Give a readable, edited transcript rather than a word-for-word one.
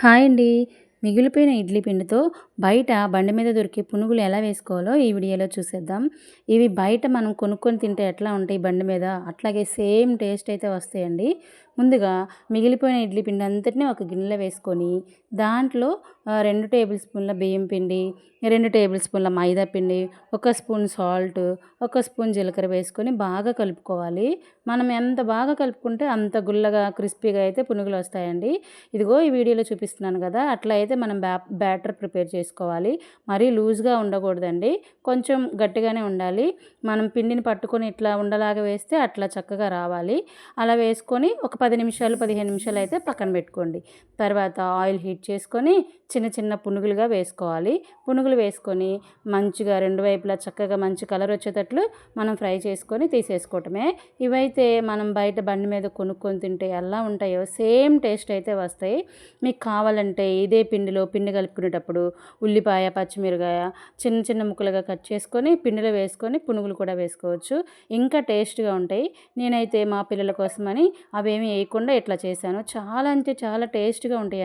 Hi అండి. మిగిలిపోయిన ఇడ్లీ పిండితో బయట బండి మీద దొరికే పునుగులు ఎలా వేసుకోవాలో ఈ వీడియోలో చూసేద్దాం. ఇవి బయట మనం కొనుక్కొని తింటే ఎట్లా ఉంటాయి బండి మీద, అట్లాగే సేమ్ టేస్ట్ అయితే వస్తాయండి. ముందుగా మిగిలిపోయిన ఇడ్లీ పిండి అంతటిని ఒక గిన్నెలో వేసుకొని, దాంట్లో 2 టేబుల్ స్పూన్ల బియ్యం పిండి, 2 టేబుల్ స్పూన్ల మైదా పిండి, 1 స్పూన్ సాల్ట్, 1 స్పూన్ జీలకర్ర వేసుకొని బాగా కలుపుకోవాలి. మనం ఎంత బాగా కలుపుకుంటే అంత గుల్లగా, క్రిస్పీగా అయితే పునుగులు వస్తాయండి. ఇదిగో ఈ వీడియోలో చూపిస్తున్నాను కదా! అట్లా అయితే మనం బ్యాటర్ ప్రిపేర్ చేసుకోవాలి. మరీ లూజ్‌గా ఉండకూడదండి. కొంచెం గట్టిగానే ఉండాలి. మనం పిండిని పట్టుకొని ఇట్లా ఉండలాగా వేస్తే అట్లా చక్కగా రావాలి. అలా వేసుకొని ఒక 10 నిమిషాలు, 15 నిమిషాలు అయితే పక్కన పెట్టుకోండి. తర్వాత ఆయిల్ హీట్ చేసుకొని చిన్న చిన్న పునుగులుగా వేసుకోవాలి. పునుగులు వేసుకొని మంచిగా రెండు వైపులా చక్కగా మంచి కలర్ వచ్చేటట్లు మనం ఫ్రై చేసుకొని తీసేసుకోవటమే. ఇవైతే మనం బయట బండి మీద కొనుక్కొని తింటే ఎలా ఉంటాయో సేమ్ టేస్ట్ అయితే వస్తాయి. మీకు కావాలంటే ఇదే పిండిలో పిండి కలుపుకునేటప్పుడు ఉల్లిపాయ, పచ్చిమిరకాయ చిన్న చిన్న ముక్కలుగా కట్ చేసుకొని పిండిలో వేసుకొని పునుగులు కూడా వేసుకోవచ్చు. ఇంకా టేస్ట్‌గా ఉంటాయి. నేనైతే మా పిల్లల కోసమని అవేమీ వేయకుండా ఇట్లా చేశాను. చాలా అంటే చాలా టేస్ట్‌గా ఉంటాయి.